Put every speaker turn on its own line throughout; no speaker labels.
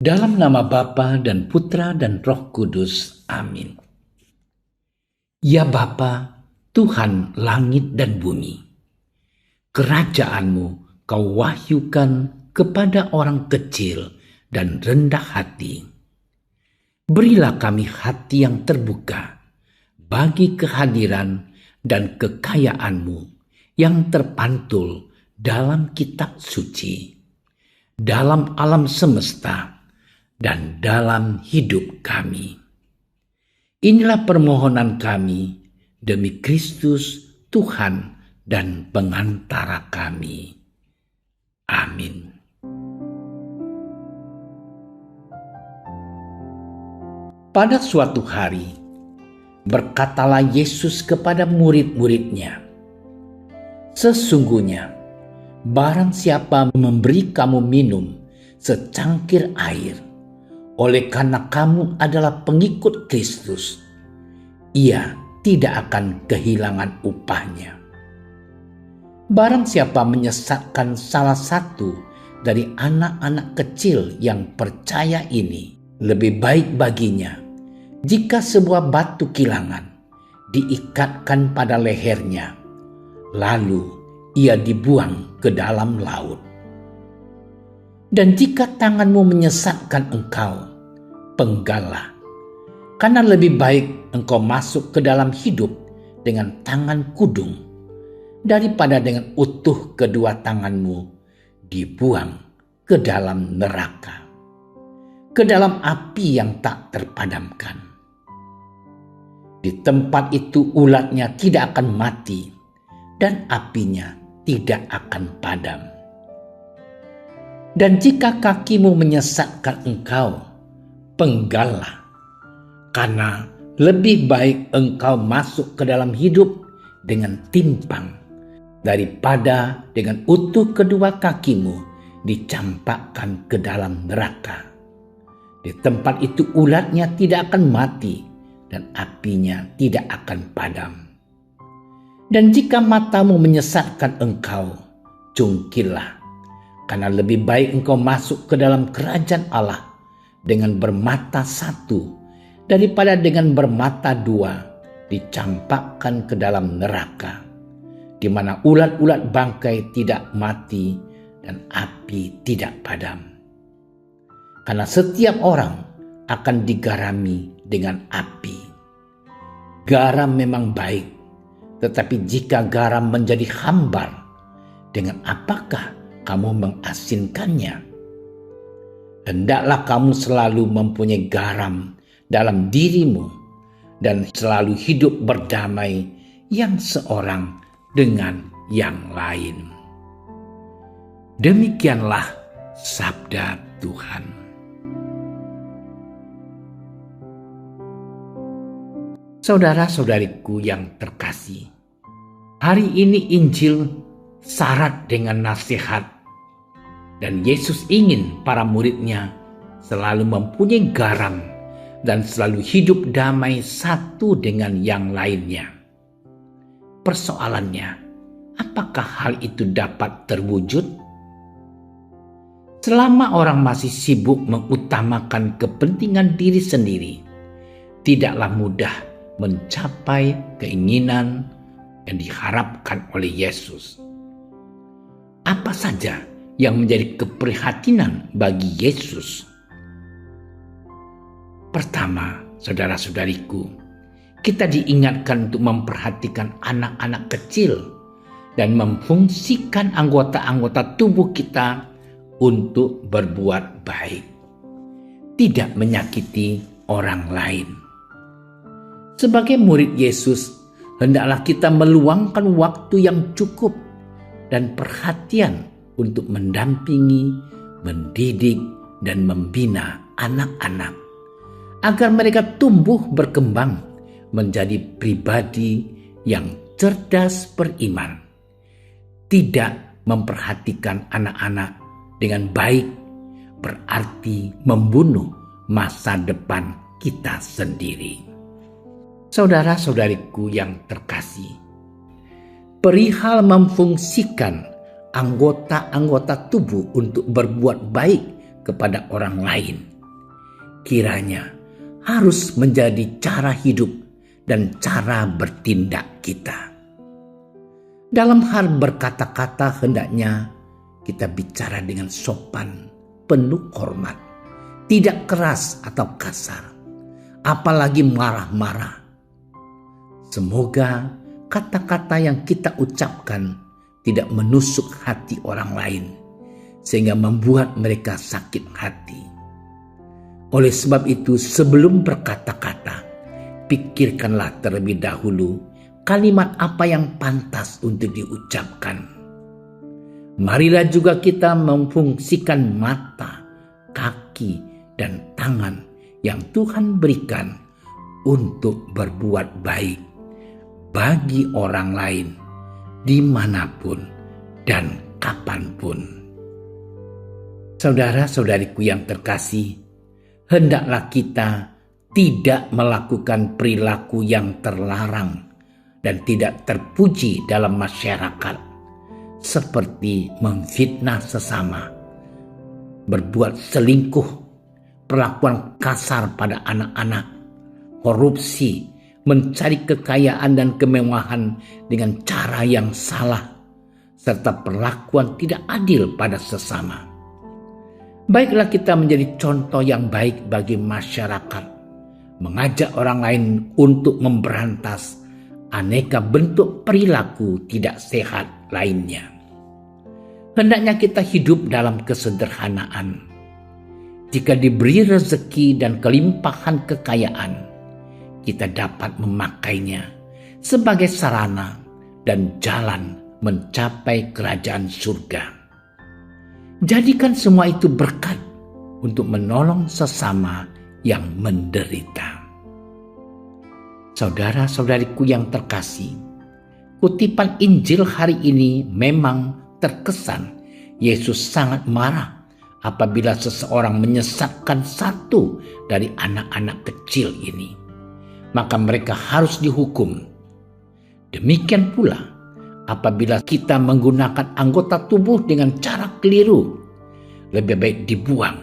Dalam nama Bapa dan Putra dan Roh Kudus. Amin. Ya Bapa, Tuhan langit dan bumi, kerajaan-Mu Kau wahyukan kepada orang kecil dan rendah hati. Berilah kami hati yang terbuka bagi kehadiran dan kekayaan-Mu yang terpantul dalam kitab suci, dalam alam semesta, dan dalam hidup kami. Inilah permohonan kami demi Kristus Tuhan dan pengantara kami. Amin. Pada suatu hari, berkatalah Yesus kepada murid-murid-Nya, "Sesungguhnya, barang siapa memberi kamu minum secangkir air, oleh karena kamu adalah pengikut Kristus, ia tidak akan kehilangan upahnya. Barang siapa menyesatkan salah satu dari anak-anak kecil yang percaya ini, lebih baik baginya jika sebuah batu kilangan diikatkan pada lehernya, lalu ia dibuang ke dalam laut. Dan jika tanganmu menyesatkan engkau, penggallah, karena lebih baik engkau masuk ke dalam hidup dengan tangan kudung, daripada dengan utuh kedua tanganmu dibuang ke dalam neraka, ke dalam api yang tak terpadamkan. Di tempat itu ulatnya tidak akan mati dan apinya tidak akan padam. Dan jika kakimu menyesatkan engkau, penggallah, karena lebih baik engkau masuk ke dalam hidup dengan timpang daripada dengan utuh kedua kakimu dicampakkan ke dalam neraka. Di tempat itu ulatnya tidak akan mati dan apinya tidak akan padam. Dan jika matamu menyesatkan engkau, jungkillah, karena lebih baik engkau masuk ke dalam kerajaan Allah dengan bermata satu daripada dengan bermata dua dicampakkan ke dalam neraka, di mana ulat-ulat bangkai tidak mati dan api tidak padam. Karena setiap orang akan digarami dengan api. Garam memang baik, tetapi jika garam menjadi hambar, dengan apakah kamu mengasinkannya? Hendaklah kamu selalu mempunyai garam dalam dirimu dan selalu hidup berdamai yang seorang dengan yang lain." Demikianlah sabda Tuhan. Saudara-saudariku yang terkasih, hari ini Injil syarat dengan nasihat, dan Yesus ingin para murid-Nya selalu mempunyai garam dan selalu hidup damai satu dengan yang lainnya. Persoalannya, apakah hal itu dapat terwujud? Selama orang masih sibuk mengutamakan kepentingan diri sendiri, tidaklah mudah mencapai keinginan yang diharapkan oleh Yesus. Apa saja yang menjadi keprihatinan bagi Yesus? Pertama, saudara-saudariku, kita diingatkan untuk memperhatikan anak-anak kecil dan memfungsikan anggota-anggota tubuh kita untuk berbuat baik, tidak menyakiti orang lain. Sebagai murid Yesus, hendaklah kita meluangkan waktu yang cukup dan perhatian untuk mendampingi, mendidik, dan membina anak-anak agar mereka tumbuh berkembang menjadi pribadi yang cerdas beriman. Tidak memperhatikan anak-anak dengan baik berarti membunuh masa depan kita sendiri. Saudara-saudariku yang terkasih, perihal memfungsikan anggota-anggota tubuh untuk berbuat baik kepada orang lain, kiranya harus menjadi cara hidup dan cara bertindak kita. Dalam hal berkata-kata hendaknya kita bicara dengan sopan, penuh hormat, tidak keras atau kasar, apalagi marah-marah. Semoga kata-kata yang kita ucapkan tidak menusuk hati orang lain, sehingga membuat mereka sakit hati. Oleh sebab itu, sebelum berkata-kata, pikirkanlah terlebih dahulu kalimat apa yang pantas untuk diucapkan. Marilah juga kita memfungsikan mata, kaki, dan tangan yang Tuhan berikan untuk berbuat baik bagi orang lain, dimanapun dan kapanpun. Saudara-saudariku yang terkasih, hendaklah kita tidak melakukan perilaku yang terlarang dan tidak terpuji dalam masyarakat, seperti memfitnah sesama, berbuat selingkuh, perlakuan kasar pada anak-anak, korupsi, mencari kekayaan dan kemewahan dengan cara yang salah, serta perlakuan tidak adil pada sesama. Baiklah kita menjadi contoh yang baik bagi masyarakat, mengajak orang lain untuk memberantas aneka bentuk perilaku tidak sehat lainnya. Hendaknya kita hidup dalam kesederhanaan. Jika diberi rezeki dan kelimpahan kekayaan, kita dapat memakainya sebagai sarana dan jalan mencapai kerajaan surga. Jadikan semua itu berkat untuk menolong sesama yang menderita. Saudara-saudariku yang terkasih, kutipan Injil hari ini memang terkesan Yesus sangat marah apabila seseorang menyesatkan satu dari anak-anak kecil ini. Maka mereka harus dihukum. Demikian pula apabila kita menggunakan anggota tubuh dengan cara keliru, lebih baik dibuang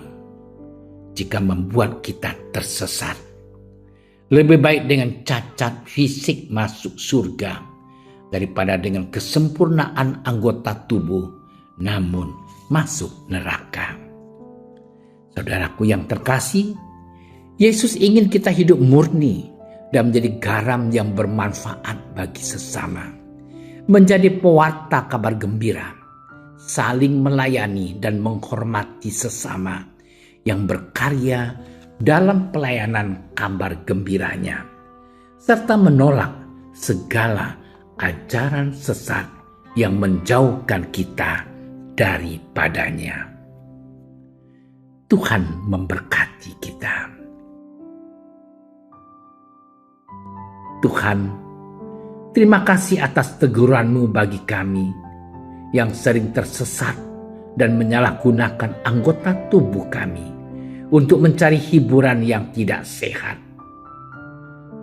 jika membuat kita tersesat. Lebih baik dengan cacat fisik masuk surga daripada dengan kesempurnaan anggota tubuh namun masuk neraka. Saudaraku yang terkasih, Yesus ingin kita hidup murni dan menjadi garam yang bermanfaat bagi sesama. Menjadi pewarta kabar gembira, saling melayani dan menghormati sesama yang berkarya dalam pelayanan kabar gembiranya, serta menolak segala ajaran sesat yang menjauhkan kita daripadanya. Tuhan memberkati kita. Tuhan, terima kasih atas teguran-Mu bagi kami yang sering tersesat dan menyalahgunakan anggota tubuh kami untuk mencari hiburan yang tidak sehat.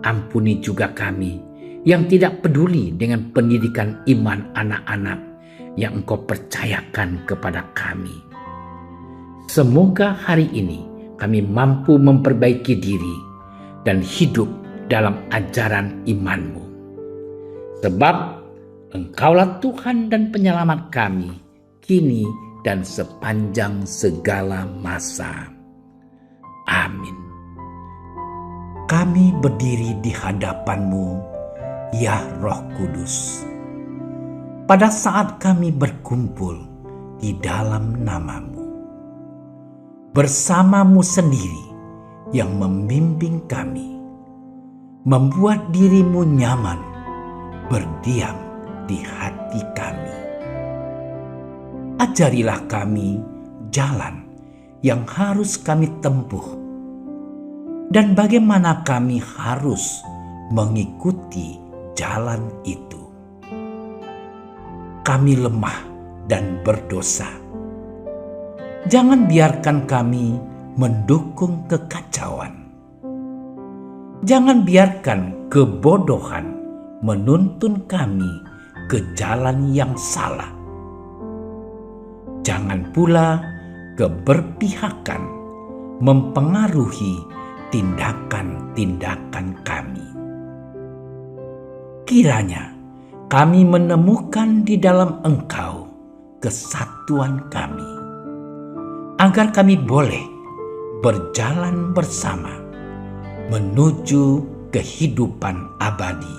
Ampuni juga kami yang tidak peduli dengan pendidikan iman anak-anak yang Engkau percayakan kepada kami. Semoga hari ini kami mampu memperbaiki diri dan hidup dalam ajaran iman-Mu. Sebab Engkaulah Tuhan dan penyelamat kami, kini dan sepanjang segala masa. Amin. Kami berdiri di hadapan-Mu, ya Roh Kudus, pada saat kami berkumpul di dalam nama-Mu. Bersama-Mu sendiri yang membimbing kami, membuat diri-Mu nyaman, berdiam di hati kami. Ajarilah kami jalan yang harus kami tempuh dan bagaimana kami harus mengikuti jalan itu. Kami lemah dan berdosa. Jangan biarkan kami mendukung kekacauan. Jangan biarkan kebodohan menuntun kami ke jalan yang salah. Jangan pula keberpihakan mempengaruhi tindakan-tindakan kami. Kiranya kami menemukan di dalam Engkau kesatuan kami, agar kami boleh berjalan bersama menuju kehidupan abadi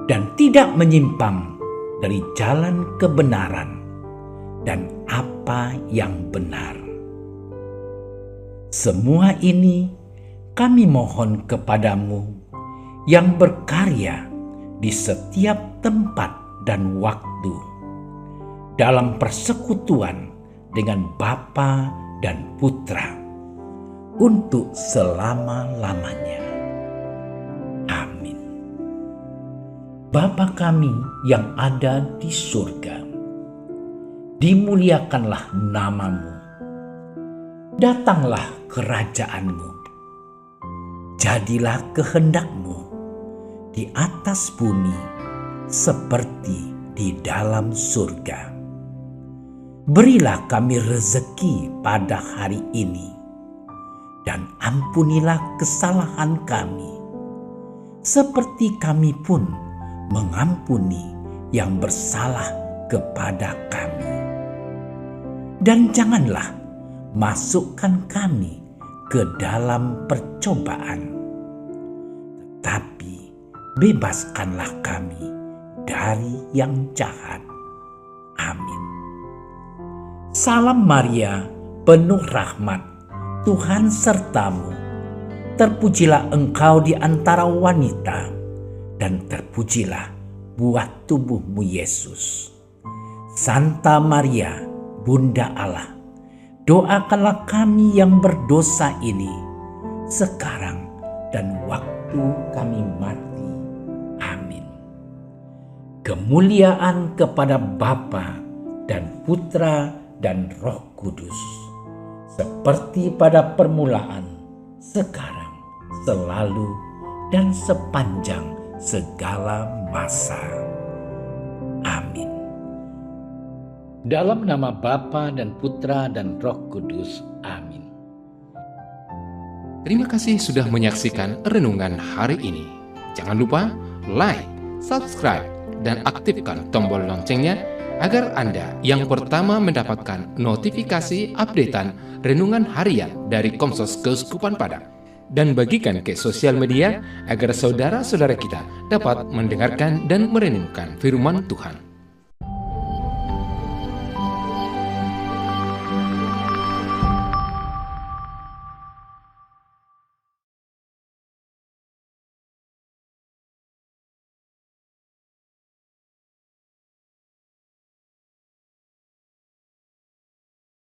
dan tidak menyimpang dari jalan kebenaran dan apa yang benar. Semua ini kami mohon kepadamu yang berkarya di setiap tempat dan waktu dalam persekutuan dengan Bapa dan Putra untuk selama-lamanya. Amin. Bapa kami yang ada di surga, dimuliakanlah namamu. Datanglah kerajaanmu. Jadilah kehendakmu di atas bumi seperti di dalam surga. Berilah kami rezeki pada hari ini, dan ampunilah kesalahan kami, seperti kami pun mengampuni yang bersalah kepada kami. Dan janganlah masukkan kami ke dalam percobaan, tetapi bebaskanlah kami dari yang jahat. Amin. Salam Maria, penuh rahmat, Tuhan sertamu. Terpujilah engkau di antara wanita, dan terpujilah buah tubuhmu Yesus. Santa Maria, Bunda Allah, doakanlah kami yang berdosa ini, sekarang dan waktu kami mati. Amin. Kemuliaan kepada Bapa dan Putra dan Roh Kudus, seperti pada permulaan, sekarang, selalu, dan sepanjang segala masa. Amin. Dalam nama Bapa dan Putra dan Roh Kudus. Amin.
Terima kasih sudah menyaksikan renungan hari ini. Jangan lupa like, subscribe, dan aktifkan tombol loncengnya agar Anda yang pertama mendapatkan notifikasi updatean renungan harian dari Komsos Keuskupan Padang. Dan bagikan ke sosial media agar saudara-saudara kita dapat mendengarkan dan merenungkan firman Tuhan.